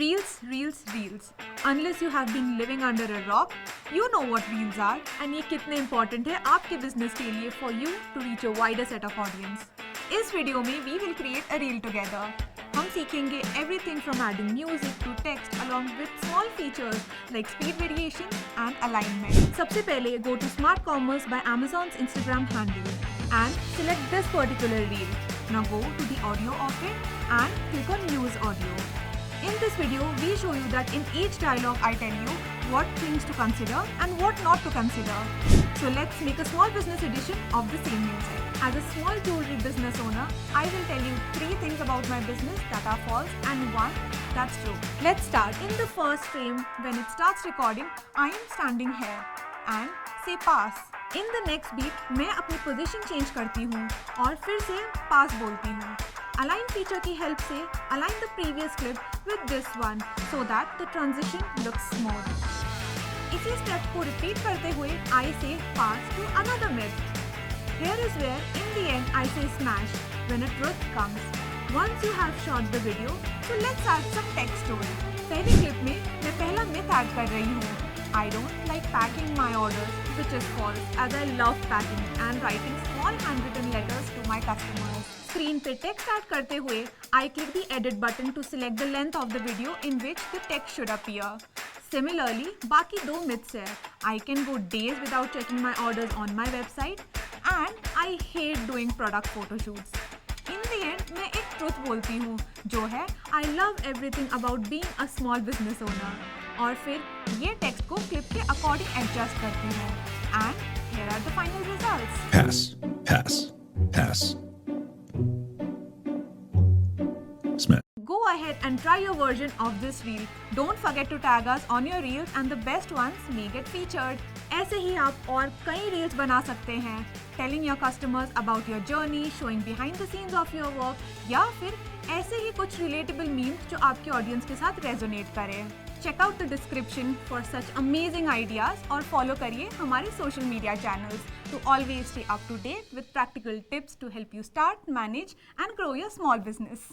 Reels, reels, reels. Unless you have been living under a rock, you know what reels are and ये कितने important है आपके business के लिए for you to reach a wider set of audience. इस video में we will create a reel together. हम सीखेंगे everything from adding music to text along with small features like speed variation and alignment. सबसे पहले go to Smart Commerce by Amazon's Instagram handle and select this particular reel. Now go to the audio of it and click on Use Audio. In this video, we show you that in each dialogue I tell you what things to consider and what not to consider. So let's make a small business edition of the same music. As a small jewelry business owner, I will tell you 3 things about my business that are false and 1 that's true. Let's start. In the first frame, when it starts recording, I am standing here and say pass. In the next beat, मैं अपनी position change करती हूँ और फिर से pass बोलती हूँ. Align feature की help से align the previous clip with this one so that the transition looks smooth. इसी step को repeat करते हुए I say pass to another myth. Here is where in the end I say smash when a truth comes. Once you have shot the video, so let's add some text to it. पहली clip में मैं पहला myth add कर रही हूँ. I don't like packing my orders, which is false as I love packing and writing small handwritten letters to my customers. Screen पे text add करते हुए, I click the edit button to select the length of the video in which the text should appear. Similarly, बाकी 2 myths है. I can go days without checking my orders on my website and I hate doing product photo shoots. In the end, मैं एक truth बोलती हूँ जो है I love everything about being a small business owner. और फिर ये text को क्लिप के अकॉर्डिंग एडजस्ट करती हूँ. And here are the final results. Pass, pass, pass. Smash. Go ahead and try your version of this reel. Don't forget to tag us on your reels and the best ones may get featured. ऐसे ही आप और कई reels बना सकते हैं. Telling your customers about your journey, showing behind the scenes of your work या फिर ऐसे ही कुछ relatable memes जो आपके audience के साथ resonate करें. Check out the description for such amazing ideas और follow करिए हमारे social media channels to always stay up to date with practical tips to help you start, manage and grow your small business.